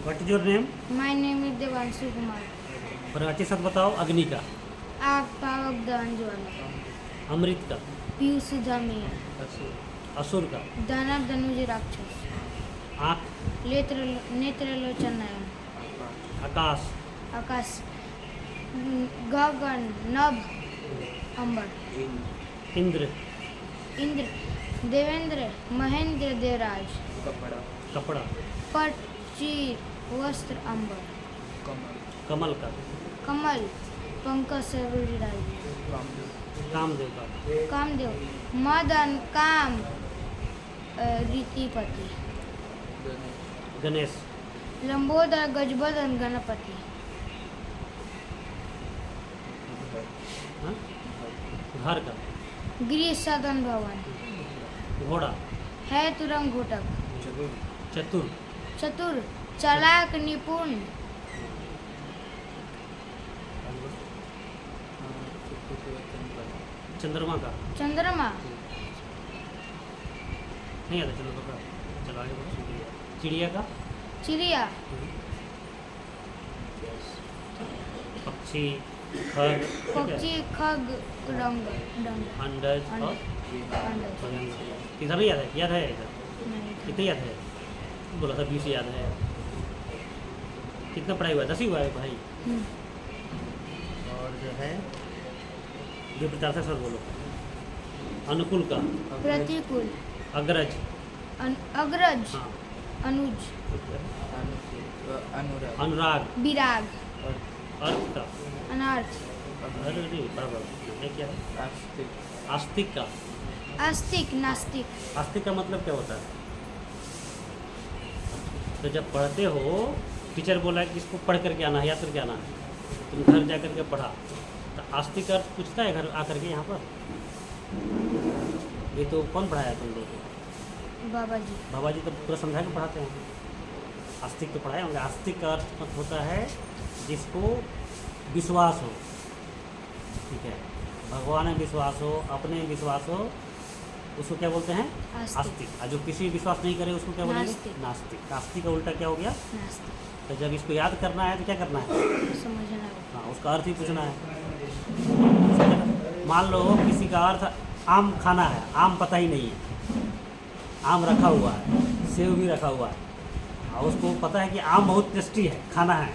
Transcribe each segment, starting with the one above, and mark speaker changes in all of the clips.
Speaker 1: What is your name?
Speaker 2: My name is Devanshu Kumar.
Speaker 1: परिभाषित शब्द बताओ। अग्नि का,
Speaker 2: आग पावक दान ज्वाला,
Speaker 1: अमृत का,
Speaker 2: पीयूष धामिया,
Speaker 1: असुर का,
Speaker 2: दानव धनुज राक्षस,
Speaker 1: आँख,
Speaker 2: नेत्र लोचन नयन,
Speaker 1: आकाश,
Speaker 2: आकाश, गगन नभ अंबर,
Speaker 1: इंद्र,
Speaker 2: इंद्र देवेंद्र महेंद्र देवराज,
Speaker 1: कपड़ा,
Speaker 2: पट चीर वस्त्र अंबर,
Speaker 1: कमल का,
Speaker 2: कमल पंकज सरोजराज,
Speaker 1: कामदेव का,
Speaker 2: कामदेव मदन काम रीतिपति,
Speaker 1: गणेश,
Speaker 2: लंबोदर गजबदन गणपति,
Speaker 1: हाँ? घर का,
Speaker 2: गृह सदन भवन,
Speaker 1: घोड़ा,
Speaker 2: है तुरंग घोटक,
Speaker 1: चतुर,
Speaker 2: चतुर चालाक निपुण,
Speaker 1: चंद्रमा का,
Speaker 2: चंद्रमा
Speaker 1: नहीं आता चंद्रमा का, चलो आगे बढ़ो। चिड़िया का,
Speaker 2: चिड़िया,
Speaker 1: पक्षी, खग,
Speaker 2: पक्षी खग रंग डंग,
Speaker 1: अंडज और
Speaker 2: अंडज,
Speaker 1: पतंग। इधर नहीं याद है? याद है इधर?
Speaker 2: नहीं
Speaker 1: कितने याद है? बोला था 20 याद है। कितना पढ़ाई हुआ है? 10 ही हुआ है भाई।
Speaker 2: हम्म,
Speaker 1: और जो है जो प्रचार से सर बोलो। अनुकूल का,
Speaker 2: प्रतिकूल,
Speaker 1: अग्रज,
Speaker 2: अग्रज,
Speaker 1: हाँ,
Speaker 2: अनुज,
Speaker 1: अनुराग,
Speaker 2: विराग,
Speaker 1: और अर्थ का,
Speaker 2: अनर्थ,
Speaker 1: अरे नहीं बराबर ये क्या है? आस्तिक का,
Speaker 2: आस्तिक नास्तिक,
Speaker 1: आस्तिक का मतलब क्या होता है? तो जब पढ़ते हो, टीचर बोला है कि इसको पढ़ करके आना है, याद करके आना है, तुम घर जा करके पढ़ा, तो आस्तिक अर्थ पूछता है घर आकर के यहाँ पर? ये तो कौन पढ़ाया तुम लोग को?
Speaker 2: बाबा जी,
Speaker 1: बाबा जी तो पूरा समझा के पढ़ाते हैं। आस्तिक तो पढ़ाए होंगे। आस्तिक का अर्थ होता है जिसको विश्वास हो, ठीक है, भगवान में विश्वास हो, अपने में विश्वास हो, उसको क्या बोलते हैं?
Speaker 2: आस्तिक,
Speaker 1: आस्तिक। और जो किसी विश्वास नहीं करे उसको क्या बोलेंगे?
Speaker 2: नास्तिक।
Speaker 1: नास्तिक। आस्तिक का उल्टा क्या हो गया?
Speaker 2: नास्तिक,
Speaker 1: तो जब इसको याद करना है तो क्या करना है?
Speaker 2: समझना,
Speaker 1: हाँ, उसका अर्थ ही पूछना है। मान लो किसी का अर्थ आम खाना है, आम पता ही नहीं है, आम रखा हुआ है, सेब भी रखा हुआ है, और उसको पता है कि आम बहुत टेस्टी है, खाना है,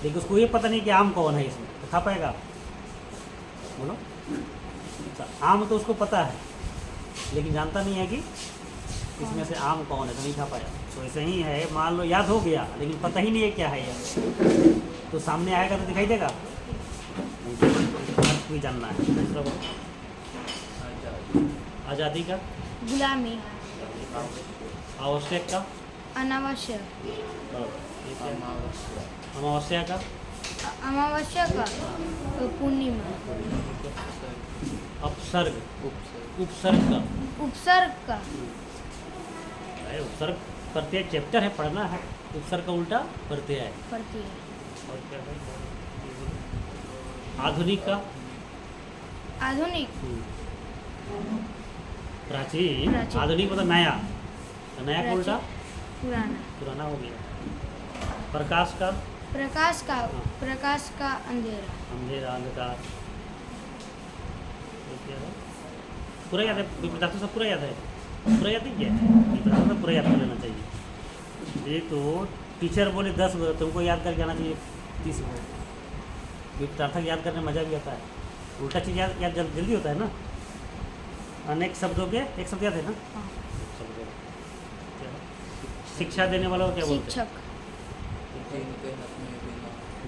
Speaker 1: लेकिन उसको ये पता नहीं कि आम कौन है इसमें, तो खा पाएगा? बोलो। तो आम तो उसको पता है, लेकिन जानता नहीं है कि इसमें से आम कौन है, तो नहीं खा पाया। तो ऐसे ही है, मान लो याद हो गया लेकिन पता ही नहीं है क्या है यह, तो सामने आएगा तो दिखाई देगा? अर्थ भी जानना है। दूसरा बोलो। आज़ादी का,
Speaker 2: गुलामी,
Speaker 1: आवश्यक का,
Speaker 2: अनावश्यक,
Speaker 1: अमावस्या का,
Speaker 2: अमावस्या का, पूर्णिमा,
Speaker 1: अपसर्ग, उपसर्ग का,
Speaker 2: उपसर्ग का,
Speaker 1: अरे उपसर्ग प्रत्यय चैप्टर है, पढ़ना है। उपसर्ग का उल्टा प्रत्यय है।
Speaker 2: पड़ती है,
Speaker 1: और क्या है? आधुनिक का,
Speaker 2: आधुनिक,
Speaker 1: प्राचीन।
Speaker 2: प्राचीन।
Speaker 1: आधुनिक मतलब नया, तो नया का उल्टा
Speaker 2: पुराना,
Speaker 1: पुराना हो गया। प्रकाश का,
Speaker 2: प्रकाश का, प्रकाश का अंधेरा,
Speaker 1: अंधेरा, अंधकार। ये क्या है? पूरा याद है? विपरीतार्थों सब पूरा याद है? पूरा याद नहीं किया है? विपरीतार्थों सब पूरा याद कर लेना चाहिए। ये तो टीचर बोले 10 तुमको याद करके आना चाहिए 30 को। विपरीतार्थक याद करने में मज़ा भी आता है। उल्टा चीज़ याद जल्दी होता है ना। अनेक शब्दों के एक शब्द याद है ना?
Speaker 2: हाँ,
Speaker 1: शब्द क्या है? शिक्षा देने वाला को क्या बोलते हैं?
Speaker 2: शिक्षक,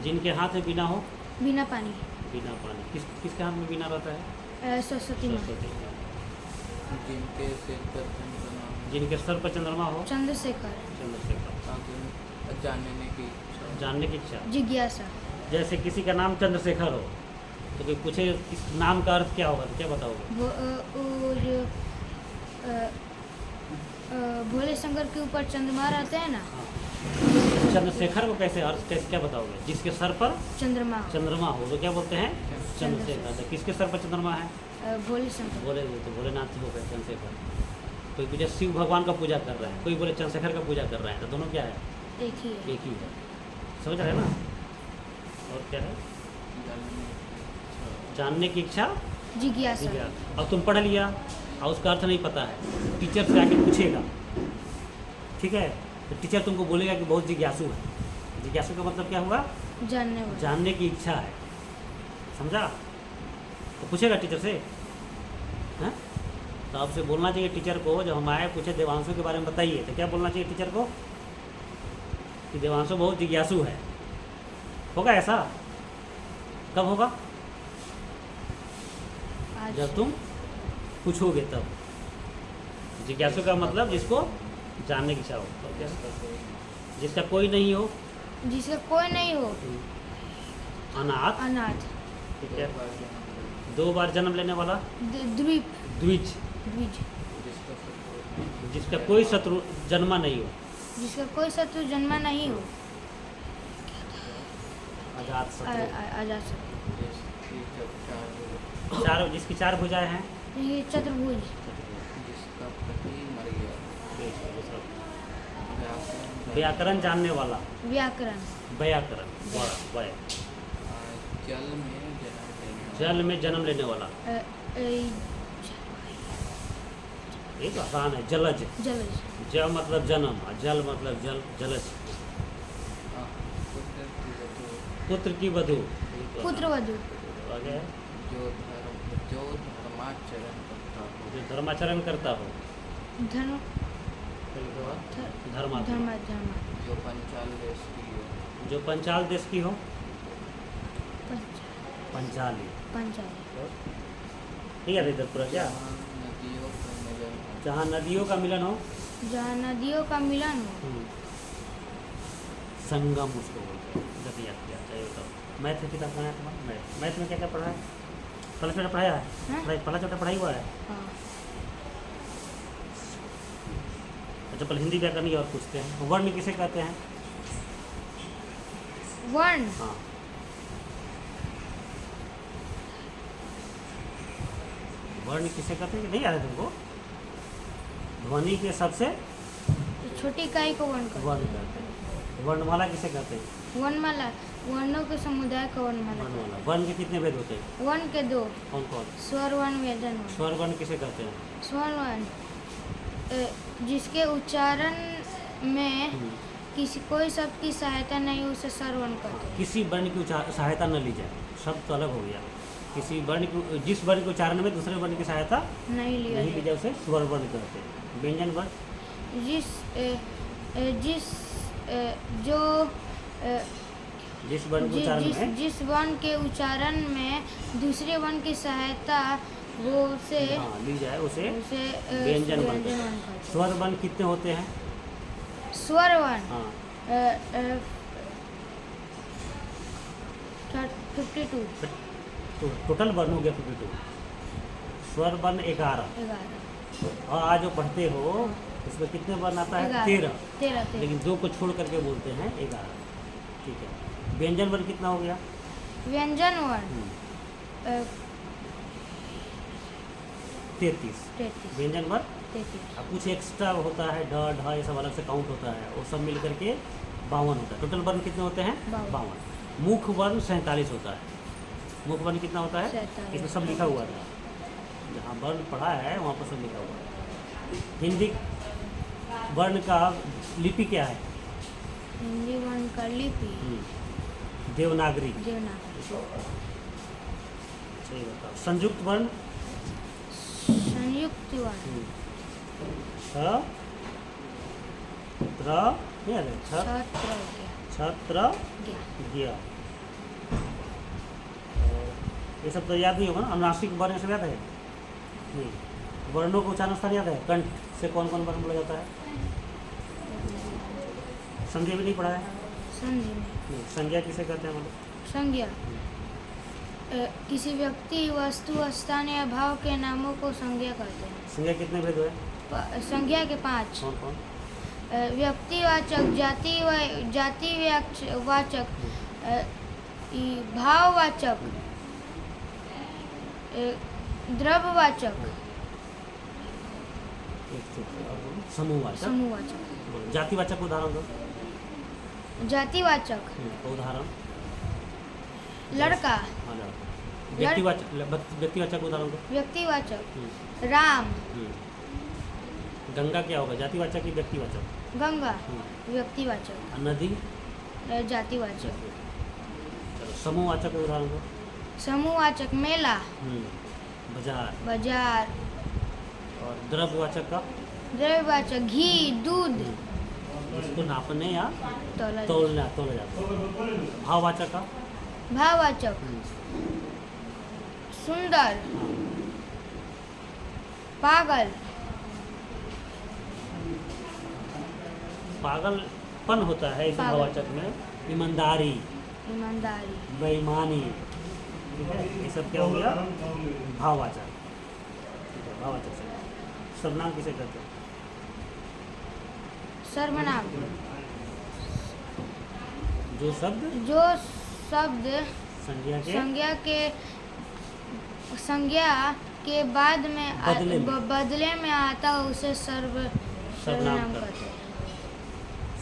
Speaker 1: जिनके हाथ में बिना हो,
Speaker 2: बिना पानी,
Speaker 1: बिना पानी। किसके हाथ में बिना रहता है?
Speaker 2: सरस्वती माँ,
Speaker 1: सरस्वती माँ।
Speaker 3: जिनके
Speaker 1: जिनके
Speaker 3: सिर पर चंद्रमा
Speaker 1: सर पर चंद्रमा हो,
Speaker 2: चंद्रशेखर,
Speaker 1: चंद्रशेखर।
Speaker 3: जानने की
Speaker 1: जानने की इच्छा।
Speaker 2: जिज्ञासा,
Speaker 1: जैसे किसी का नाम चंद्रशेखर हो, तो कोई पूछे इस नाम का अर्थ क्या होगा, तो क्या बताओगे?
Speaker 2: और भोले शंकर के ऊपर चंद्रमा रहते हैं ना,
Speaker 1: हाँ। चंद्रशेखर को कैसे अर्थ कैसे क्या बताओगे? जिसके सर पर
Speaker 2: चंद्रमा,
Speaker 1: चंद्रमा हो तो क्या बोलते हैं? चंद्रशेखर। तो किसके सर पर चंद्रमा है?
Speaker 2: भोले शंकर,
Speaker 1: बोले तो भोलेनाथ ही हो गए चंद्रशेखर। कोई पूछे शिव भगवान का पूजा कर रहा है, कोई बोले चंद्रशेखर का पूजा कर रहा है, तो दोनों क्या है?
Speaker 2: एक ही है।
Speaker 1: एक ही है। समझ रहे हैं ना? और क्या है? जानने की इच्छा।
Speaker 2: जिज्ञासा।
Speaker 1: अब तुम पढ़ लिया और उसका अर्थ नहीं पता है, टीचर से आके पूछेगा, ठीक है, तो टीचर तुमको बोलेगा कि बहुत जिज्ञासु है। जिज्ञासु का मतलब क्या हुआ?
Speaker 2: जानने वाला।
Speaker 1: जानने की इच्छा है। समझा? तो पूछेगा टीचर से, हैं? तो आपसे बोलना चाहिए टीचर को, जब हम आए पूछे देवांशु के बारे में बताइए, तो क्या बोलना चाहिए टीचर को? कि देवांशु बहुत जिज्ञासु है। होगा ऐसा? कब होगा?
Speaker 2: आज
Speaker 1: जब तुम पूछोगे तब। जिज्ञासु का मतलब जिसको जानने की इच्छा हो। तो क्या? जिसका कोई नहीं हो।
Speaker 2: जिसका कोई नहीं हो।
Speaker 1: अनाथ।
Speaker 2: अनाथ।
Speaker 1: ठीक है। 2 बार जन्म लेने वाला।
Speaker 2: द्वीप।
Speaker 1: द्विज।
Speaker 2: द्विज।
Speaker 1: जिसका कोई शत्रु जन्मा नहीं हो।
Speaker 2: जिसका कोई शत्रु जन्मा नहीं हो।
Speaker 1: अजात शत्रु।
Speaker 2: अजात शत्रु।
Speaker 1: जिसकी 4 भुजाएं हैं।
Speaker 2: ये चतुर्भुज।
Speaker 3: जिसका पति मर गया।
Speaker 1: व्याकरण जानने वाला।
Speaker 2: व्याकरण।
Speaker 1: व्याकरण। वय। जल में जन्म लेने वाला। ये तो आसान है। जलज।
Speaker 2: जलज।
Speaker 1: ज मतलब जन्म और जल मतलब जल, जलज। पुत्र की वधु।
Speaker 2: पुत्र वधु।
Speaker 1: आगे है?
Speaker 3: जो धर्माचरण करता हो।
Speaker 1: जो धर्माचरण करता हो।
Speaker 2: धर्म।
Speaker 1: धर्मा।
Speaker 2: धर्म।
Speaker 3: जो पंचाल देश की हो।
Speaker 1: जो पंचाल देश की हो।
Speaker 2: पंचाली।
Speaker 1: पंचाली।
Speaker 2: पंचाली।
Speaker 1: ठीक है इधर पूरा क्या?
Speaker 3: नदियों का मिलन हो।
Speaker 1: जहाँ नदियों का मिलन हो।
Speaker 2: जहाँ नदियों का मिलन हो।
Speaker 1: संगम उसको बोलते हैं। जब याद किया चाहिए तो मैथ की किताब पढ़ाया तुम्हारा? मैथ में क्या क्या पढ़ा है? पहला छोटा पढ़ाया है? पहला छोटा पढ़ाई हुआ है?
Speaker 2: हाँ।
Speaker 1: अच्छा पहले हिंदी व्याकरण और पूछते हैं। वर्ण किसे कहते हैं?
Speaker 2: वर्ण।
Speaker 1: हाँ। वर्ण किसे कहते हैं कि नहीं आ रहा है तुमको? ध्वनि के सबसे
Speaker 2: छोटी इकाई को वर्ण कहते
Speaker 1: वर्ण कहते हैं। वर्णमाला किसे कहते हैं?
Speaker 2: हैं। वर्णमाला वर्णों के समुदाय को वर्णमाला।
Speaker 1: वर्णमाला। वर्ण के कितने भेद होते हैं?
Speaker 2: वर्ण के 2।
Speaker 1: कौन कौन?
Speaker 2: स्वर वर्ण, व्यंजन वर्ण।
Speaker 1: स्वर वर्ण किसे कहते हैं?
Speaker 2: स्वर वर्ण जिसके उच्चारण में किसी कोई शब्द की सहायता नहीं, उसे स्वर वर्ण कहते हैं।
Speaker 1: किसी वर्ण की सहायता न ली जाए, शब्द तो अलग हो गया। किसी वर्ण की, जिस वर्ण के उच्चारण में दूसरे वर्ण की सहायता
Speaker 2: नहीं लिया
Speaker 1: नहीं ली जाए उसे स्वर वर्ण कहते हैं। व्यंजन वर्ण जिस वर्ण के उच्चारण में
Speaker 2: जिस वर्ण के उच्चारण में दूसरे वर्ण की सहायता वो उसे
Speaker 1: हाँ ली जाए उसे
Speaker 2: व्यंजन वर्ण कहते हैं।
Speaker 1: स्वर वर्ण कितने होते हैं?
Speaker 2: स्वर वर्ण
Speaker 1: हाँ
Speaker 2: 52।
Speaker 1: तो टोटल वर्ण हो गया 52। स्वर वर्ण 11।
Speaker 2: 11।
Speaker 1: और आज जो पढ़ते हो उसमें कितने वर्ण आता है? 13। लेकिन 2 को छोड़ करके बोलते हैं 11। ठीक है। व्यंजन वर्ण कितना हो गया?
Speaker 2: व्यंजन वर्ण
Speaker 1: 33। व्यंजन वर्ण
Speaker 2: 33।
Speaker 1: अब कुछ एक्स्ट्रा होता है, ड ढ ये सब अलग से काउंट होता है, वो सब मिल करके 52 होता है। टोटल वर्ण कितने होते हैं? 52। मुख्य वर्ण 47 होता है। मुख्य वर्ण कितना होता है?
Speaker 2: 47।
Speaker 1: इसमें सब लिखा हुआ था, जहाँ वर्ण पढ़ा है वहाँ पर सब लिखा हुआ है। हिंदी वर्ण का लिपि क्या है?
Speaker 2: हिंदी वर्ण का लिपि
Speaker 1: देवनागरी।
Speaker 2: देवनागरी।
Speaker 1: सही बताओ। संयुक्त वर्ण?
Speaker 2: संयुक्त वर्ण
Speaker 1: छ त्र छत्र ज्ञ। ये सब तो याद नहीं होगा ना? अनुनासिक वर्ण सब याद है? नहीं। वर्णों का उच्चारण स्थान याद है? कंठ से कौन कौन वर्ण बोला जाता है? संज्ञा भी नहीं पढ़ा है?
Speaker 2: संज्ञा।
Speaker 1: संज्ञा किसे कहते हैं? मतलब
Speaker 2: संज्ञा किसी व्यक्ति, वस्तु, स्थान या भाव के नामों को संज्ञा कहते हैं।
Speaker 1: संज्ञा कितने भेद हुए?
Speaker 2: संज्ञा के 5।
Speaker 1: कौन कौन?
Speaker 2: व्यक्तिवाचक, जातिवाचक, भाववाचक, द्रव्यवाचक,
Speaker 1: समूहवाचक।
Speaker 2: समूहवाचक।
Speaker 1: जातिवाचक उदाहरण दो।
Speaker 2: जातिवाचक
Speaker 1: उदाहरण।
Speaker 2: लड़का,
Speaker 1: हाँ लड़का। व्यक्तिवाचक उदाहरण दो।
Speaker 2: व्यक्तिवाचक राम,
Speaker 1: गंगा क्या होगा, जातिवाचक की व्यक्तिवाचक?
Speaker 2: गंगा व्यक्तिवाचक,
Speaker 1: नदी?
Speaker 2: जातिवाचक।
Speaker 1: चलो समूहवाचक उदाहरण दो।
Speaker 2: समूहवाचक मेला,
Speaker 1: बाजार।
Speaker 2: बाजार।
Speaker 1: और द्रव्यवाचक का?
Speaker 2: द्रव्यवाचक घी, दूध।
Speaker 1: इसको नापने या
Speaker 2: तोला
Speaker 1: तोलना तोला जाता है। भाववाचक का?
Speaker 2: भाववाचक सुंदर, पागल।
Speaker 1: पागलपन होता है इस
Speaker 2: पागल।
Speaker 1: भाववाचक में। ईमानदारी,
Speaker 2: ईमानदारी।
Speaker 1: बेईमानी, ठीक है, ये सब क्या हो गया, भाववाचक। ठीक है, भाववाचक से। सर्वनाम किसे कहते हैं?
Speaker 2: सर्वनाम
Speaker 1: जो शब्द
Speaker 2: जो शब्द संज्ञा के बाद में बदले में आता है उसे सर्वनाम कहते हैं।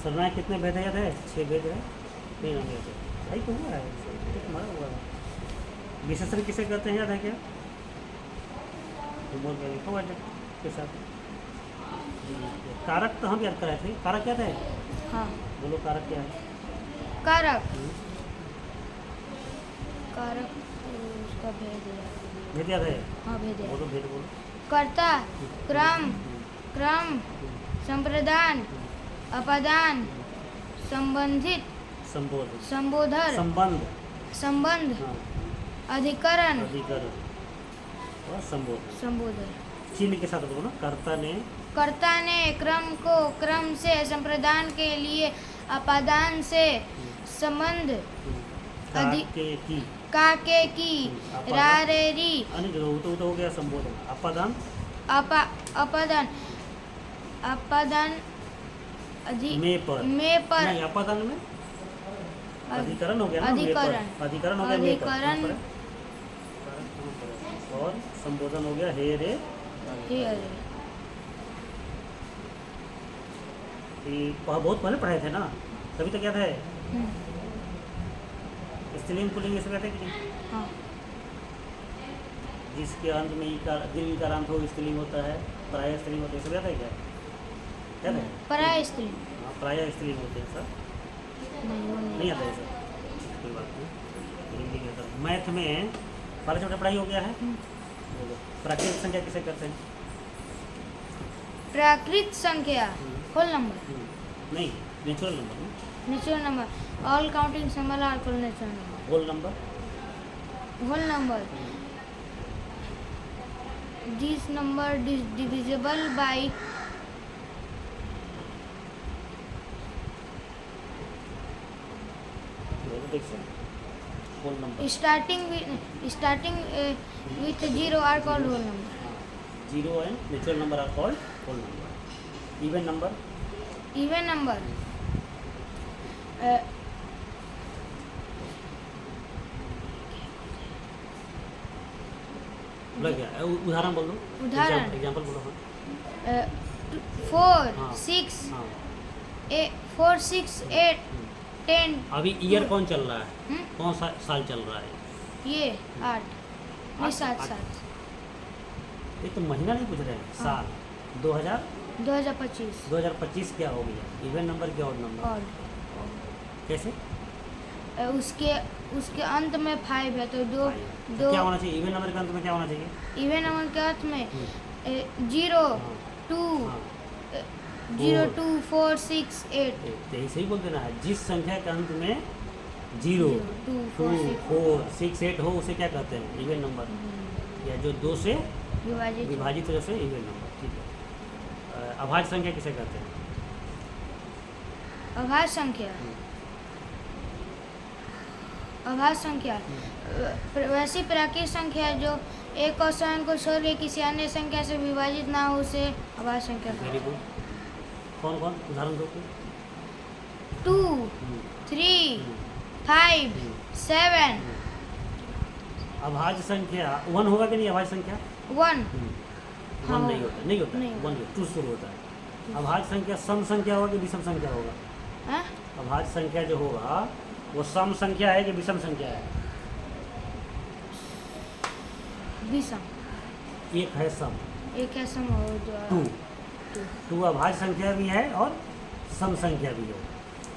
Speaker 1: सर्वनाम कितने भेद है? 6 भेद है। 3 भेद है। भाई तो हुआ है, तुम्हारा हुआ है। विशेषण किसे कहते हैं, याद है क्या? होमवर्क में लिखा हुआ है के साथ। कारक तो हम याद कराए थे। कारक क्या है?
Speaker 2: हाँ।
Speaker 1: बोलो कारक क्या है?
Speaker 2: कारक कारक उसका भेद है।
Speaker 1: भेद याद है?
Speaker 2: हाँ, भेद है।
Speaker 1: बोलो भेद बोलो।
Speaker 2: कर्ता, क्रम, संप्रदान, अपादान, संबंधित, संबोधन, संबंध,
Speaker 1: हाँ,
Speaker 2: अधिकरण
Speaker 1: और
Speaker 2: संबोधन।
Speaker 1: चिन्ह के साथ बोलो ना।
Speaker 2: कर्ता ने क्रम को क्रम से, संप्रदान के लिए अपादान से, संबंध काके की, रारेरी,
Speaker 1: तो हो गया संबोधन। अपादान में पर नहीं, अपादान में अधिकरण हो गया ना। अधिकरण हो गया में पर। और संबोधन हो गया हे रे। बहुत पहले पढ़ाए थे ना, तभी तो क्या था। स्त्रीलिंग पुल्लिंग ऐसे कहते हैं कि नहीं?
Speaker 2: हाँ।
Speaker 1: जिसके अंत में दीर्घ इकारांत हो स्त्रीलिंग होता है, प्राय स्त्रीलिंग होता है, सब याद है क्या? याद है?
Speaker 2: प्राय स्त्री।
Speaker 1: हाँ, प्राय स्त्रीलिंग होते हैं सर। नहीं आता है सर, कोई बात नहीं। हिंदी के सर मैथ में पहले छोटा पढ़ाई हो गया है। प्राकृतिक संख्या किसे कहते हैं?
Speaker 2: प्राकृत संख्या होल नंबर।
Speaker 1: नहीं, natural number.
Speaker 2: Natural number all counting symbol are called natural number.
Speaker 1: Whole number
Speaker 2: this number divisible by
Speaker 1: whole number
Speaker 2: starting with 0 are called whole number.
Speaker 1: 0 and natural number are called whole number. Even number लग गया। उदाहरण बोलो। Example बोलो। हाँ।
Speaker 2: 4
Speaker 1: हाँ।
Speaker 2: 6
Speaker 1: हाँ।
Speaker 2: 8 10।
Speaker 1: अभी year कौन चल रहा है? कौन सा साल चल रहा है?
Speaker 2: ये 8 नहीं 7
Speaker 1: ये तो महीना नहीं पूछ रहे हैं, साल। 2025 क्या हो गया? इवन नंबर क्या ऑड नंबर? कैसे?
Speaker 2: उसके अंत में 5 है तो दो
Speaker 1: क्या होना चाहिए? इवन नंबर के अंत में क्या होना चाहिए?
Speaker 2: इवन नंबर के अंत में 0 2 0 2 4 6 8।
Speaker 1: यही सही बोल देना है। जिस संख्या के अंत में 0 2 4 6 8 हो उसे क्या कहते हैं? Even number. या जो 2 से विभाजित हो उसे इवन नंबर। ठीक है। अभाज्य संख्या किसे कहते हैं?
Speaker 2: अभाज्य संख्या वैसी प्राकृतिक संख्या जो एक और स्वयं को छोड़ के किसी अन्य संख्या से विभाजित ना हो उसे अभाज्य संख्या कहते हैं।
Speaker 1: Very good. कौन उदाहरण दो?
Speaker 2: 2 3 5 7।
Speaker 1: अभाज्य संख्या 1 होगा कि नहीं? अभाज्य संख्या
Speaker 2: 1
Speaker 1: नहीं होता। 1 2 शुरू होता है। अभाज्य संख्या सम संख्या होगा कि विषम संख्या होगा? अभाज्य संख्या जो होगा वो सम संख्या है कि विषम संख्या है?
Speaker 2: विषम।
Speaker 1: एक है सम,
Speaker 2: एक है सम और
Speaker 1: टू।
Speaker 2: टू।
Speaker 1: टू अभाज्य संख्या भी है और सम संख्या भी है।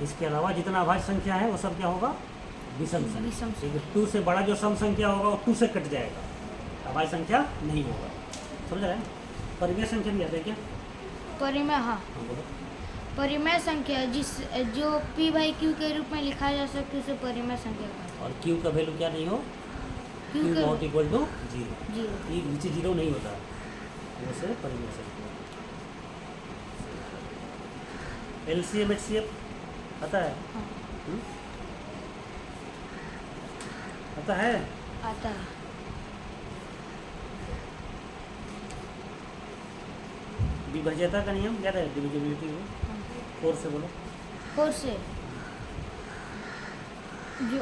Speaker 1: इसके अलावा जितना अभाज्य संख्या है वो सब क्या होगा? विषम
Speaker 2: विषम
Speaker 1: संख्या।
Speaker 2: संख्या।
Speaker 1: क्योंकि टू से बड़ा जो सम संख्या होगा वो टू से कट जाएगा, अभाज्य संख्या नहीं होगा। समझ रहे हैं? परिमेय संख्या भी आता है क्या?
Speaker 2: परिमेय, हाँ।
Speaker 1: हाँ, बोलो।
Speaker 2: परिमेय संख्या जो p बाई क्यू के रूप में लिखा जा सकता है उसे परिमेय संख्या कहते हैं।
Speaker 1: और क्यू का वैल्यू क्या नहीं हो?
Speaker 2: क्यू
Speaker 1: क्यू
Speaker 2: के
Speaker 1: not equal to zero.
Speaker 2: Zero.
Speaker 1: ये नीचे जीरो नहीं होता, वैसे परिमेय संख्या। एलसीएम एचसीएफ आता है?
Speaker 2: हाँ,
Speaker 1: हुँ? आता है?
Speaker 2: आता है।
Speaker 1: विभाज्यता का नियम क्या है? डिविजिबिलिटी हो।
Speaker 2: हाँ।
Speaker 1: 4 से बोलो।
Speaker 2: 4 से जो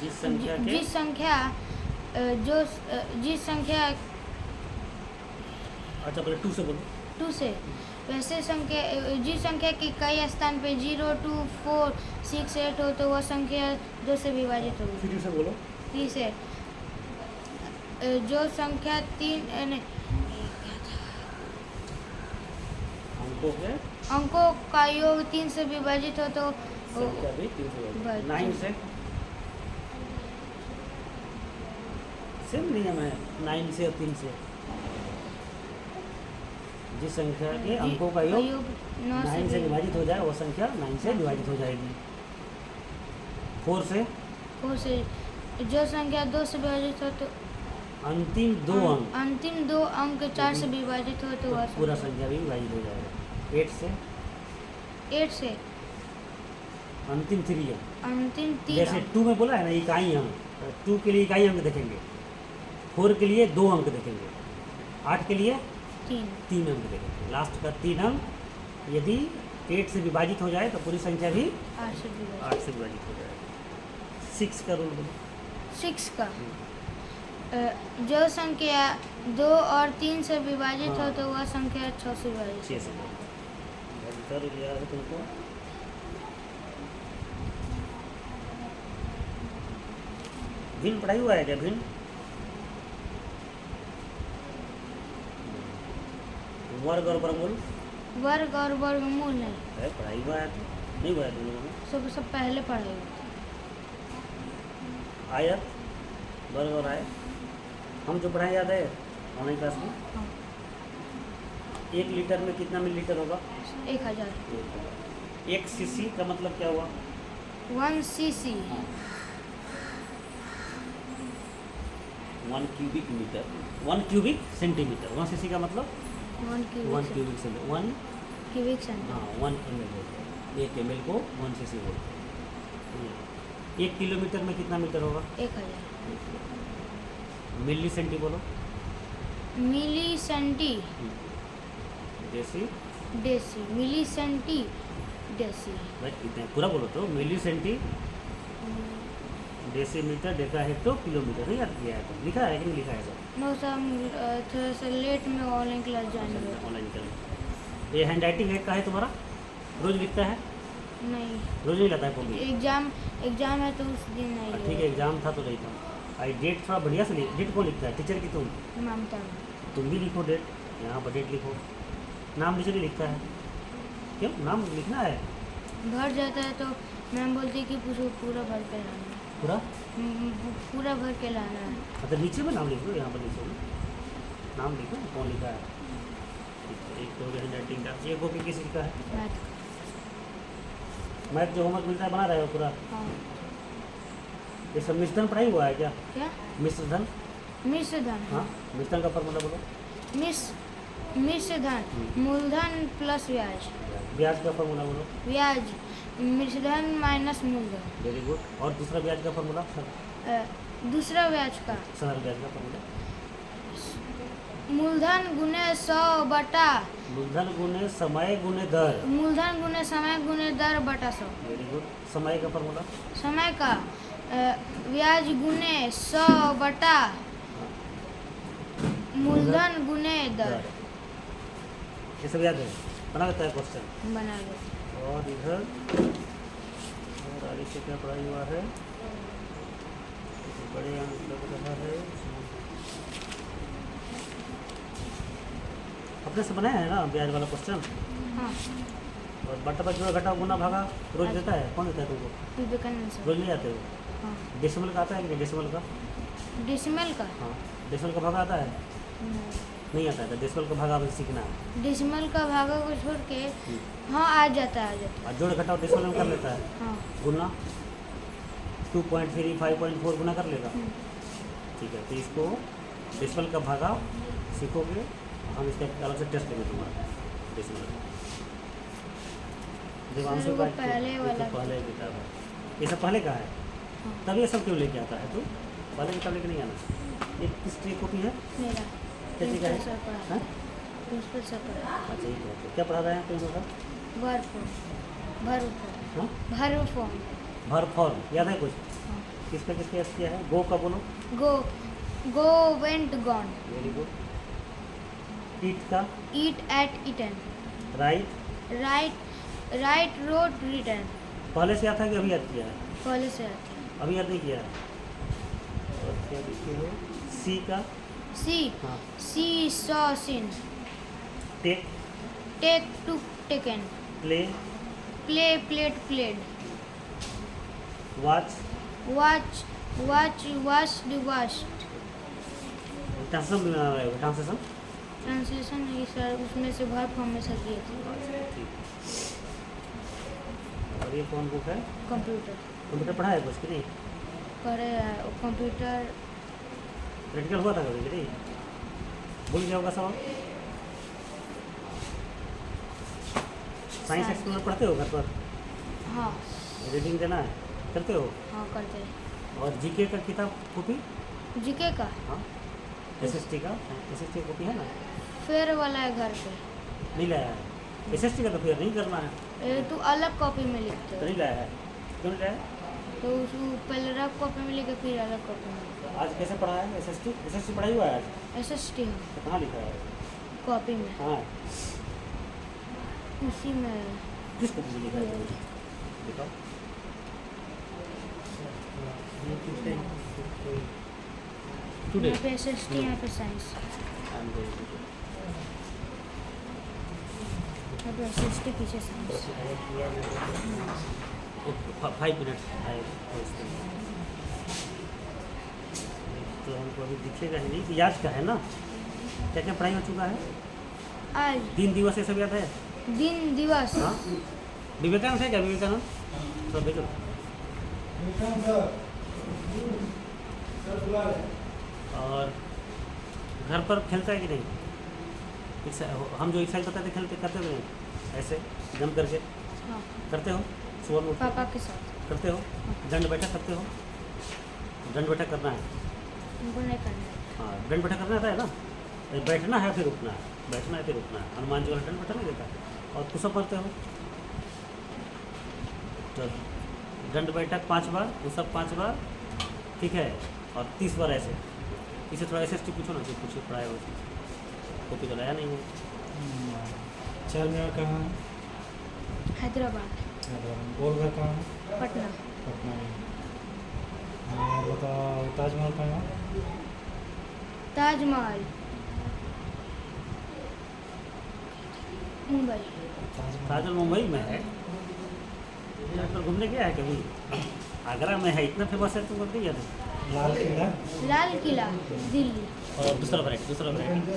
Speaker 1: जिस संख्या के
Speaker 2: जिस संख्या जिस संख्या
Speaker 1: अच्छा पहले 2 से बोलो।
Speaker 2: 2 से वैसे संख्या जिस संख्या के कई स्थान पे 0, 2, 4, 6, 8 हो तो वह संख्या 2 से विभाजित होगी।
Speaker 1: 3 से बोलो।
Speaker 2: 3 से जो संख्या 3
Speaker 1: अंकों के
Speaker 2: अंकों का योग 3 से विभाजित हो तो
Speaker 1: संख्या भी 3 से
Speaker 2: विभाजित।
Speaker 1: 9 से सेम नियम है। 9 से और 3 से जिस संख्या के अंकों का योग
Speaker 2: 9
Speaker 1: 9 से विभाजित हो जाए वो संख्या 9 से विभाजित हो जाएगी। 4 से
Speaker 2: 4 से जो संख्या 2 से विभाजित हो तो
Speaker 1: अंतिम 2 अंक
Speaker 2: अंतिम 2 अंक 4 से विभाजित हो तो वह
Speaker 1: पूरा संख्या भी विभाजित हो जाएगा। 8 से
Speaker 2: 8 से
Speaker 1: अंतिम 3 अंक
Speaker 2: अंतिम 3
Speaker 1: जैसे 2 में बोला है ना इकाई अंक, 2 के लिए इकाई अंक देखेंगे, 4 के लिए 2 अंक देखेंगे, 8 के लिए 3 अंक देखेंगे। लास्ट का 3 अंक यदि 8 से विभाजित हो जाए तो पूरी संख्या भी
Speaker 2: 8 से विभाजित।
Speaker 1: 8 से विभाजित हो जाएगी। 6 का रूल बोलो।
Speaker 2: 6 का जो संख्या 2 और 3 से विभाजित हो
Speaker 1: हाँ।
Speaker 2: तो वह संख्या 6 से विभाजित।
Speaker 1: 6 से कर लिया है तुमको। भिन्न पढ़ाई हुआ है क्या? भिन्न वर्ग और वर्गमूल
Speaker 2: वर्ग और वर्गमूल नहीं,
Speaker 1: है, पढ़ाई हुआ है? नहीं हुआ है तुम लोगों में?
Speaker 2: सब पहले पढ़े हुए थे।
Speaker 1: आयत, वर्ग और आयत हम जो पढ़ाए याद है ऑनलाइन क्लास में?
Speaker 2: हाँ।
Speaker 1: 1 लीटर में कितना मिलीलीटर होगा?
Speaker 2: 1000।
Speaker 1: 1 सीसी का मतलब क्या हुआ?
Speaker 2: 1 cc
Speaker 1: 1 cubic metre, 1 cubic centimetre. 1 CC का मतलब
Speaker 2: 1
Speaker 1: 1 क्यूबिक सेंटीमीटर। 1
Speaker 2: cubic centimetre.
Speaker 1: हाँ 1 ml बोलते हैं। 1 ml को 1 सीसी बोलते हैं। 1 किलोमीटर में कितना मीटर होगा?
Speaker 2: 1000।
Speaker 1: मिली सेंटी बोलो।
Speaker 2: Milli centi
Speaker 1: deci
Speaker 2: deci milli centi deci
Speaker 1: भाई कितने पूरा बोलो तो। Milli centi decimetre deca hecto kilometre नहीं याद किया है तो लिखा है कि नहीं लिखा है सर?
Speaker 2: नो सर हम थोड़ा सा लेट में ऑनलाइन क्लास ज्वाइन हुए।
Speaker 1: ऑनलाइन करें। ये हैंड राइटिंग है का है तुम्हारा? रोज लिखता है?
Speaker 2: नहीं,
Speaker 1: रोज नहीं लाता है कॉपी?
Speaker 2: एग्जाम है तो उस दिन नहीं
Speaker 1: ठीक है
Speaker 2: है।
Speaker 1: एग्जाम था तो नहीं था। आई डेट थोड़ा बढ़िया से लिख। डेट कौन लिखता है? टीचर की तुम?
Speaker 2: ममता में।
Speaker 1: तुम भी लिखो डेट, यहाँ पर डेट लिखो। नाम टीचर ही लिखता है। क्यों नाम लिखना है?
Speaker 2: भर जाता है तो मैम बोलती है कि पूरा भर के लाना है। पूरा भर के लाना है।
Speaker 1: मतलब नीचे में नाम लिख लो, यहाँ पर नीचे में नाम लिखो कौन लिखा है। एक तो हैंड राइटिंग का। ये कॉपी किस चीज़ का है?
Speaker 2: मैथ।
Speaker 1: मैथ जो होमवर्क मिलता है बना रहे हो पूरा?
Speaker 2: हाँ।
Speaker 1: ये सब मिश्रण पढ़ाई हुआ है क्या?
Speaker 2: क्या?
Speaker 1: मिश्रधन।
Speaker 2: मिश्रधन।
Speaker 1: हाँ मिश्रण का फॉर्मूला बोलो।
Speaker 2: मिश्रधन मूलधन प्लस ब्याज।
Speaker 1: ब्याज का फॉर्मूला बोलो।
Speaker 2: ब्याज मिश्रधन माइनस मूलधन।
Speaker 1: Very good. और दूसरा ब्याज का फॉर्मूला?
Speaker 2: दूसरा ब्याज का
Speaker 1: सरल ब्याज का फॉर्मूला।
Speaker 2: मूलधन गुने 100 बटा
Speaker 1: मूलधन गुने समय गुने दर।
Speaker 2: मूलधन गुने समय गुने दर बटा 100।
Speaker 1: Very good. समय का फॉर्मूला?
Speaker 2: समय का ब्याज गुने 100 बटा मूलधन गुने दर।
Speaker 1: ये सब याद है? बना लेता है क्वेश्चन?
Speaker 2: बना लो।
Speaker 1: और इधर और आगे से क्या पढ़ाई हुआ है, बड़े अंक लग रहा है। अपने से बनाया है ना ब्याज वाला क्वेश्चन।
Speaker 2: हाँ
Speaker 1: और बट्टा पर जोड़ा घटा गुना भागा रोज देता है, कौन देता है तुमको?
Speaker 2: विवेकानंद सर।
Speaker 1: रोज ले जाते हो?
Speaker 2: हाँ
Speaker 1: डेसिमल का आता है कि नहीं? डेसिमल का,
Speaker 2: डेसिमल का
Speaker 1: हाँ डेसिमल का भागा आता है? नहीं आता है, तो डेसिमल का भागा अभी सीखना है।
Speaker 2: डेसिमल का भागा को छोड़ के हाँ आ जाता है।
Speaker 1: और जोड़ घटाओ डेसिमल में कर लेता है,
Speaker 2: हाँ
Speaker 1: गुना 2.3 5.4 गुना कर लेगा। ठीक है, तो इसको डेसिमल का भागा सीखोगे, हम इसका अलग से टेस्ट लेंगे तुम्हारा डेसिमल का। देवांशु
Speaker 2: वो
Speaker 1: का
Speaker 2: पहले
Speaker 1: ये तो
Speaker 2: वाला
Speaker 1: पहले किताब है, ये सब पहले का है।
Speaker 2: हाँ।
Speaker 1: तब ये सब क्यों लेके आता है तू? पहले किताब लेके नहीं आना। ये किसकी कॉपी है?
Speaker 2: मेरा
Speaker 1: कैसी का है?
Speaker 2: प्रिंसिपल सर पढ़ा।
Speaker 1: हाँ?
Speaker 2: प्रिंसिपल सर पढ़ा।
Speaker 1: अच्छा, ये तो क्या पढ़ा रहे हैं तुम लोग?
Speaker 2: भर फॉर्म।
Speaker 1: भर फॉर्म याद है कुछ?
Speaker 2: हाँ।
Speaker 1: किसका किसका याद किया है? गो का बोलो।
Speaker 2: Go went gone.
Speaker 1: Very good. Eat का?
Speaker 2: Eat ate eaten.
Speaker 1: Right?
Speaker 2: Write wrote written.
Speaker 1: पहले से याद था कि अभी याद किया है?
Speaker 2: पहले से आती है।
Speaker 1: अभी याद नहीं किया है। और क्या लिखे हो? सी का? हाँ।
Speaker 2: See saw seen.
Speaker 1: Take?
Speaker 2: Take took taken.
Speaker 1: Play?
Speaker 2: Played played.
Speaker 1: Watch?
Speaker 2: Watched watched.
Speaker 1: Translation भी बना रहे हो? ट्रांसलेशन?
Speaker 2: ट्रांसलेशन नहीं सर, उसमें से भर फॉर्म में से किए थे।
Speaker 1: अच्छा, ठीक। और ये कौन बुक है?
Speaker 2: कंप्यूटर
Speaker 1: पढ़ा है कुछ कि नहीं?
Speaker 2: पढ़े कंप्यूटर।
Speaker 1: प्रैक्टिकल हुआ था कभी कि नहीं? भूल गया होगा सब? साइंस एक्सप्लोरर पढ़ते हो घर पर?
Speaker 2: हाँ
Speaker 1: रीडिंग देना है, करते हो?
Speaker 2: हाँ करते हैं।
Speaker 1: और जीके का किताब कॉपी?
Speaker 2: जीके का
Speaker 1: हाँ, एसएसटी का? एसएसटी का कॉपी है ना?
Speaker 2: फेयर वाला है घर पे।
Speaker 1: नहीं लाया है? एसएसटी का तो फिर नहीं करना है,
Speaker 2: ये तो अलग कॉपी में लिखते
Speaker 1: तो
Speaker 2: हो,
Speaker 1: नहीं लाया है। क्यों नहीं लाया है?
Speaker 2: तो उसको पहले रफ कॉपी में लिखे फिर अलग कॉपी में लिखे।
Speaker 1: तो आज कैसे पढ़ा है एसएसटी? एसएसटी पढ़ाई हुआ है आज?
Speaker 2: SST हाँ
Speaker 1: तो कहाँ लिखा है?
Speaker 2: कॉपी में,
Speaker 1: हाँ,
Speaker 2: उसी में।
Speaker 1: किस कॉपी में लिखा है? बताओ। टुडे
Speaker 2: यहाँ पे SST, यहाँ पे साइंस, यहाँ पे SST पीछे साइंस।
Speaker 1: 5 मिनट्स आए तो हमको अभी दिखेगा ही नहीं कि याद का है ना, क्या क्या पढ़ाई हो चुका है?
Speaker 2: आज
Speaker 1: दिन दिवस ये सब याद है?
Speaker 2: दिन दिवस।
Speaker 1: हाँ, विवेकानंद है क्या? विवेकानंद तो भेजो। और घर पर खेलता है कि नहीं? हम जो एक्सरसाइज बताते खेलते करते हो नहीं? ऐसे जंप करके
Speaker 2: हाँ
Speaker 1: करते हो? सुबह में उठ के
Speaker 2: पापा के साथ
Speaker 1: करते हो? दंड बैठक करते हो? दंड बैठक करना है?
Speaker 2: उनको नहीं करना है।
Speaker 1: हाँ, दंड बैठक करना आता है ना? तो बैठना है फिर उठना है, बैठना है फिर उठना है। हनुमान जी वाला दंड बैठक नहीं देता। और पुशअप करते हो? तो दंड बैठक 5 बार, पुशअप 5 बार, ठीक है, और 30 बार ऐसे। इसे थोड़ा SST पूछो ना, जो पूछो पढ़ाया हो कॉपी तो लाया नहीं हो।
Speaker 4: चार मीनार कहाँ है?
Speaker 2: हैदराबाद।
Speaker 4: गोलघर कहाँ है?
Speaker 2: पटना।
Speaker 4: पटना में। और बताओ ताजमहल कहाँ है?
Speaker 2: ताजमहल मुंबई।
Speaker 1: ताजमहल मुंबई में है। यहाँ पर घूमने गया है कभी? आगरा में है, इतना फेमस है तुमको नहीं याद है?
Speaker 4: लाल किला।
Speaker 2: लाल किला दिल्ली।
Speaker 1: और दूसरा ब्रांड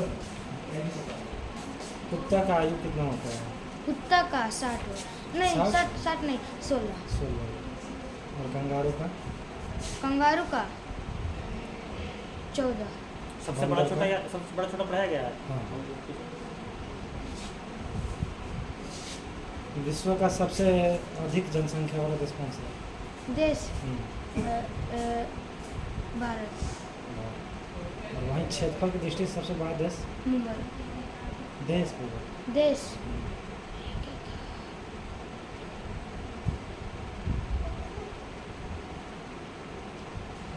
Speaker 4: कुत्ता का आयु कितना होता है?
Speaker 2: कुत्ता का 60 वर्ष नहीं,
Speaker 4: 60?
Speaker 2: 60 नहीं 16।
Speaker 4: 16। और कंगारू का?
Speaker 2: कंगारू का 14।
Speaker 1: सबसे बड़ा छोटा पढ़ाया गया है।
Speaker 4: हाँ। विश्व का सबसे अधिक जनसंख्या वाला देश कौन सा है?
Speaker 2: देश भारत।
Speaker 4: और वहीं क्षेत्रफल की दृष्टि से सबसे बड़ा देश?
Speaker 2: मुंबई।
Speaker 4: देश पूरा।
Speaker 2: देश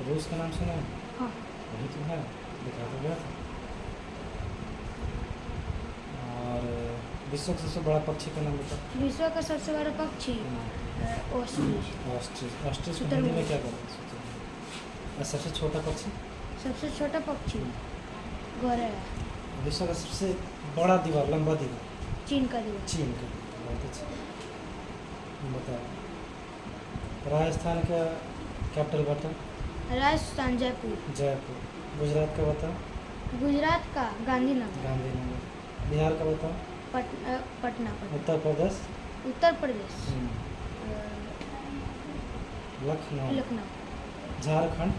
Speaker 4: रूस का नाम सुना है?
Speaker 2: हाँ
Speaker 4: वही तो है, दिखा तो गया था। और विश्व का सबसे बड़ा पक्षी का नाम बताओ।
Speaker 2: विश्व का सबसे बड़ा पक्षी ऑस्ट्रिच।
Speaker 4: ऑस्ट्रिच। ऑस्ट्रिच को
Speaker 2: शुतुरमुर्ग।
Speaker 4: हिंदी में क्या कहते हैं? और सबसे छोटा पक्षी?
Speaker 2: सबसे छोटा पक्षी गौरैया।
Speaker 4: विश्व का सबसे बड़ा दीवार, लंबा दीवार?
Speaker 2: चीन का दीवार।
Speaker 4: चीन का। बहुत अच्छा। बताओ राजस्थान का कैपिटल बताओ।
Speaker 2: राजस्थान जयपुर।
Speaker 4: जयपुर। गुजरात का बताओ।
Speaker 2: गुजरात का गांधीनगर।
Speaker 4: गांधीनगर। बिहार का बताओ।
Speaker 2: पटना।
Speaker 4: उत्तर प्रदेश।
Speaker 2: उत्तर प्रदेश
Speaker 4: लखनऊ।
Speaker 2: लखनऊ।
Speaker 4: झारखंड।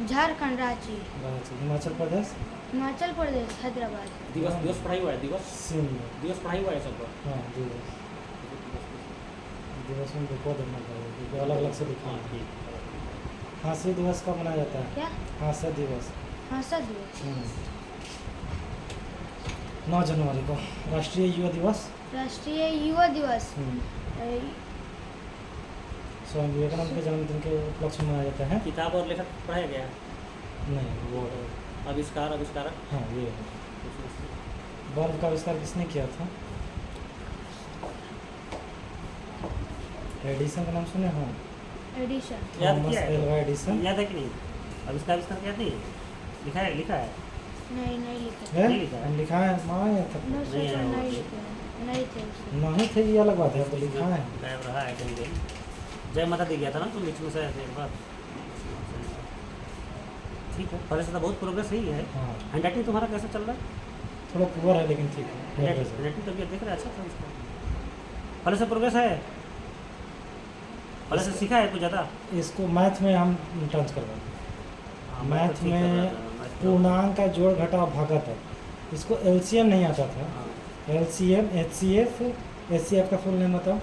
Speaker 2: झारखंड रांची।
Speaker 4: रांची। हिमाचल प्रदेश।
Speaker 2: हिमाचल प्रदेश हैदराबाद।
Speaker 1: दिवस दिवस पढ़ाई हुआ है, दिवस
Speaker 4: शिमला।
Speaker 1: दिवस पढ़ाई हुआ है सबको।
Speaker 4: हाँ दिवस। दिवस में रुको देना पड़ेगा क्योंकि अलग अलग से
Speaker 1: हाँ
Speaker 4: दिखाना।
Speaker 1: ठीक।
Speaker 4: हास्य दिवस कब मनाया जाता है?
Speaker 2: क्या?
Speaker 4: हास्य दिवस।
Speaker 2: हास्य दिवस
Speaker 4: 9 जनवरी को। राष्ट्रीय युवा दिवस।
Speaker 2: राष्ट्रीय युवा दिवस
Speaker 4: स्वामी विवेकानंद के जन्मदिन के उपलक्ष्य में मनाया जाता है।
Speaker 1: किताब और लेखक पढ़ाया गया है।
Speaker 4: नहीं वो
Speaker 1: आविष्कार आविष्कारक।
Speaker 4: हाँ ये है। बल्ब का आविष्कार किसने किया था? एडिसन का नाम सुने हो?
Speaker 2: एडिशन।
Speaker 1: याद
Speaker 4: थॉमस
Speaker 1: किया है?
Speaker 4: Alva Edison.
Speaker 1: याद है कि नहीं? आविष्कार आविष्कार याद नहीं है? लिखा है, लिखा है।
Speaker 2: नहीं लिखा।
Speaker 4: है?
Speaker 1: नहीं लिखा है।
Speaker 4: हम लिखा है माँ या था?
Speaker 2: मैं
Speaker 1: नहीं
Speaker 2: सोचा
Speaker 1: है वो।
Speaker 2: नहीं लिखा। नहीं थे उसमें।
Speaker 4: नहीं थे ये अलग बात है, तो लिखा है।
Speaker 1: गायब रहा है कहीं कहीं। जय माता दी गया था ना तुम बीच में से ऐसे एक बार। ठीक है, पहले से तो बहुत प्रोग्रेस ही है।
Speaker 4: हाँ
Speaker 1: हैंड राइटिंग तुम्हारा कैसा चल रहा है?
Speaker 4: थोड़ा पुअर है लेकिन ठीक है।
Speaker 1: हैंड राइटिंग तबियत देख रहे हैं, अच्छा था उसका। पहले से प्रोग्रेस है, पहले से सीखा है कुछ ज़्यादा।
Speaker 4: इसको मैथ में हम टर्न्स करवा
Speaker 1: हाँ,
Speaker 4: मैथ
Speaker 1: तो ठीक कर रहा
Speaker 4: में
Speaker 1: था, मैथ तो-
Speaker 4: पूर्णांक का जोड़ घटाव भागाकार। इसको एलसीएम नहीं आता था।
Speaker 1: हाँ,
Speaker 4: एलसीएम, एचसीएफ। एचसीएफ का फुल नेम बताओ।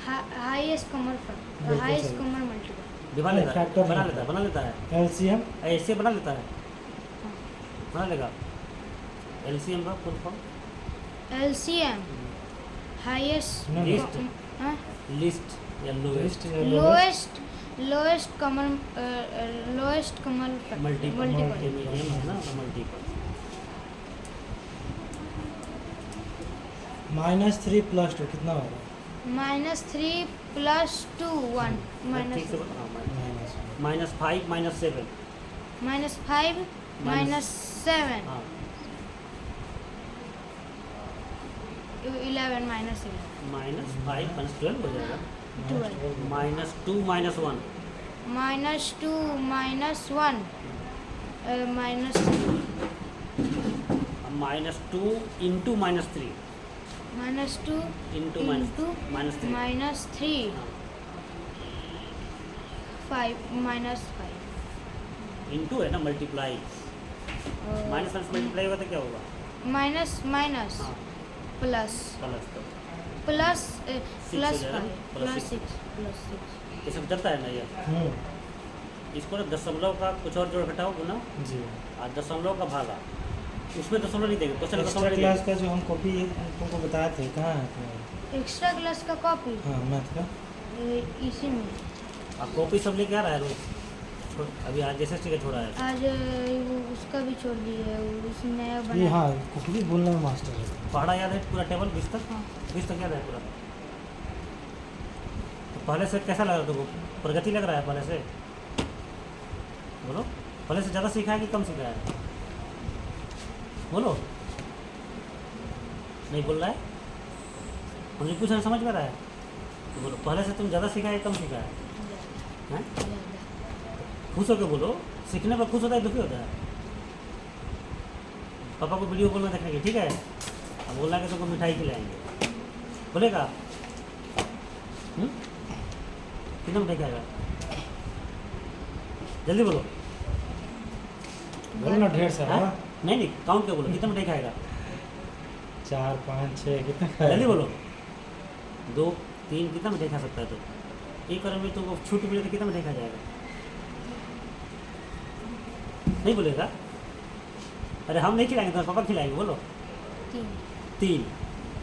Speaker 2: हाईएस्ट कॉमन
Speaker 4: बिल्कुल
Speaker 2: हाईएस्ट
Speaker 4: सही।
Speaker 2: Common multiple.
Speaker 1: बना लेता है,
Speaker 4: फैक्टर
Speaker 1: बना
Speaker 4: नहीं
Speaker 1: लेता है, बना लेता है।
Speaker 4: एलसीएम
Speaker 1: ऐसे बना लेता है, बना लेगा। एलसीएम का full form
Speaker 2: LCM highest
Speaker 4: No, no.
Speaker 1: List,
Speaker 2: हाँ
Speaker 1: लिस्ट या lowest
Speaker 2: lowest lowest common
Speaker 1: multiple
Speaker 2: multiple
Speaker 1: है ना, मल्टीपल।
Speaker 4: -3 + 2 कितना होगा?
Speaker 2: -3 + 2 1
Speaker 1: ठीक से
Speaker 2: -5
Speaker 1: -5 -7
Speaker 2: -7
Speaker 1: हाँ
Speaker 2: 11 -11
Speaker 1: -5 -12 हो जाएगा।
Speaker 2: 12
Speaker 1: -2 -1
Speaker 2: -2 -1 -1
Speaker 1: -2 into -3
Speaker 2: -2
Speaker 1: into
Speaker 2: into
Speaker 1: -3
Speaker 2: -3 5 -5
Speaker 1: इंटू है ना, मल्टीप्लाई। माइनस माइनस मल्टीप्लाई होगा तो क्या होगा?
Speaker 2: माइनस माइनस
Speaker 1: हाँ
Speaker 2: प्लस
Speaker 1: प्लस तो
Speaker 2: प्लस प्लस
Speaker 1: हो जाएगा,
Speaker 2: 5
Speaker 1: प्लस
Speaker 2: प्लस
Speaker 1: 6।
Speaker 2: 6 प्लस 6
Speaker 1: ये सब चलता है ना ये। इसको ना दशमलव का कुछ और जोड़ घटाओ गुना
Speaker 4: जी।
Speaker 1: और दशमलव का भागा, उसमें दशमलव नहीं देंगे, क्वेश्चन
Speaker 4: एक्स्ट्रा
Speaker 1: दशमलव नहीं
Speaker 4: क्लास
Speaker 1: देंगे।
Speaker 4: का जो हम कॉपी तुमको बताए थे कहाँ है तुम्हारा?
Speaker 2: एक्स्ट्रा क्लास का कॉपी
Speaker 4: हाँ मैथ का।
Speaker 2: इसी में
Speaker 1: अब कॉपी सब लेके आ रहा है रोज। अभी आज जैसे का छोड़ा है।
Speaker 2: आज वो उसका भी छोड़ दिए उसमें नया
Speaker 4: ये
Speaker 2: बना
Speaker 4: हाँ कॉपी बोलने में मास्टर है।
Speaker 1: पढ़ा याद है पूरा टेबल 20 तक?
Speaker 2: हाँ
Speaker 1: 20 तक याद है पूरा? तो पहले से कैसा लग रहा है तुमको? प्रगति लग रहा है पहले से? बोलो, पहले से ज़्यादा सीखा है कि कम सीखा है? बोलो, नहीं बोल रहा है? मुझे कुछ नहीं समझ में रहा है तो बोलो, पहले से तुम ज़्यादा सीखा है कि कम सीखा है? हैं? खुश होकर बोलो, सीखने पर खुश होता है दुखी होता है? पापा को वीडियो कॉल में देखने की, ठीक है? अब बोलना कि तुमको मिठाई खिलाएंगे, बोलेगा? कितना मिठाई खाएगा? जल्दी बोलो।
Speaker 4: बोलो ना ढेर सारा।
Speaker 1: हाँ? नहीं काउंट के बोलो, कितना मिठाई खाएगा?
Speaker 4: 4 5 6 कितना
Speaker 1: जल्दी
Speaker 4: खाएगा?
Speaker 1: बोलो। 2 3 कितना मिठाई खा सकता है तो? एक बार में तुमको छूट मिले तो कितना मिठाई खा जाएगा? नहीं बोलेगा? अरे हम नहीं खिलाएंगे, तुम्हारे पापा खिलाएंगे, बोलो। 3।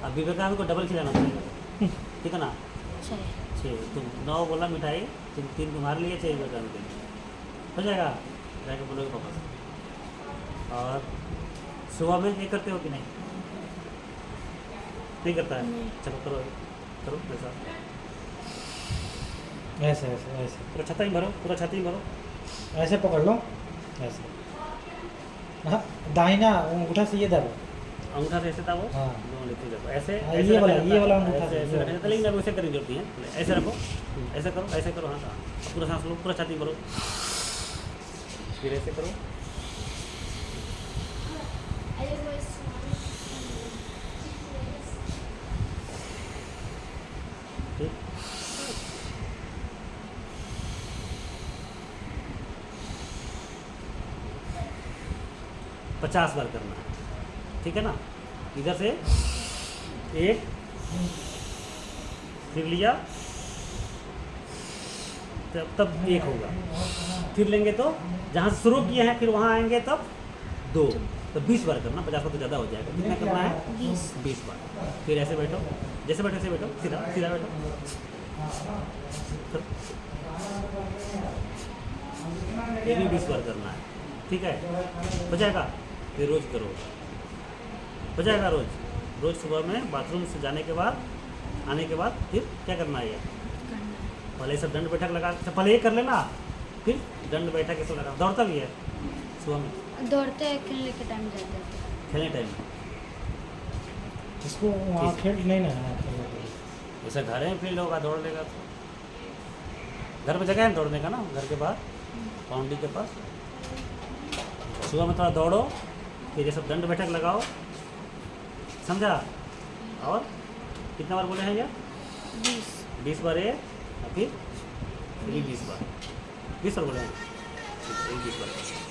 Speaker 1: अब विवेकानंद को डबल खिलाना पड़ेगा। कितना? 6। तुम 9 बोला मिठाई, 3 तुम्हारे लिए, 6 विवेकानंद के लिए। हो जाएगा? जाके बोलोगे पापा से। और सुबह में ये करते हो कि नहीं? नहीं करता है?
Speaker 2: नहीं।
Speaker 1: चलो करो करो ऐसा,
Speaker 4: ऐसे ऐसे ऐसे
Speaker 1: पूरा छाती में भरो, पूरा छाती में भरो।
Speaker 4: ऐसे पकड़ लो, ऐसे। हाँ, दाहिना अंगूठा से ये दबो।
Speaker 1: अंगूठा से ऐसे दाबो,
Speaker 4: हाँ।
Speaker 1: दोनों लेते जाओ ऐसे।
Speaker 4: हाँ,
Speaker 1: ऐसे
Speaker 4: ये वाला-
Speaker 1: रखा
Speaker 4: ये वाला
Speaker 1: जाता है,
Speaker 4: अंगूठा
Speaker 1: ऐसे
Speaker 4: से,
Speaker 1: ऐसे
Speaker 4: ये
Speaker 1: रखा जाता है, लेकिन अब वैसे करने की जरूरत नहीं है। ऐसे रखो, ऐसे करो हाँ, पूरा सांस लो, पूरा छाती भरो, फिर ऐसे करो। ठीक, पचास बार करना है, ठीक है ना। इधर से एक, फिर लिया, तब एक होगा, फिर लेंगे तो जहाँ से शुरू किए हैं फिर वहाँ आएंगे तब दो, तो 20 बार करना। 50 बार तो ज़्यादा हो जाएगा। कितना करना है? 20 बार। फिर ऐसे बैठो, जैसे बैठो ऐसे बैठो, सीधा सीधा बैठो, करो। ये भी 20 बार करना है, ठीक है। हो जाएगा, फिर रोज़ करो, हो जाएगा रोज़ सुबह में बाथरूम से जाने के बाद, आने के बाद फिर क्या करना है? ये पहले सब दंड बैठक लगा, अच्छा पहले ये कर लेना, फिर दंड बैठक ये सब लगा। दौड़ता भी है सुबह में,
Speaker 2: दौड़ते हैं, खेलने के टाइम जाते हैं।
Speaker 1: खेलने टाइम में।
Speaker 4: इसको वहाँ
Speaker 1: ठीक।
Speaker 4: खेल नहीं ना है, खेलने के लिए।
Speaker 1: जैसे घर में फील्ड होगा, दौड़ लेगा तो। घर में जगह है दौड़ने का ना, घर के बाहर बाउंड्री के पास। सुबह में थोड़ा दौड़ो, फिर ये सब दंड बैठक लगाओ, समझा। और कितना बार बोले हैं ये? 20 बार ये, और फिर 20 बार, 20 बार बोले हैं, 20 बार।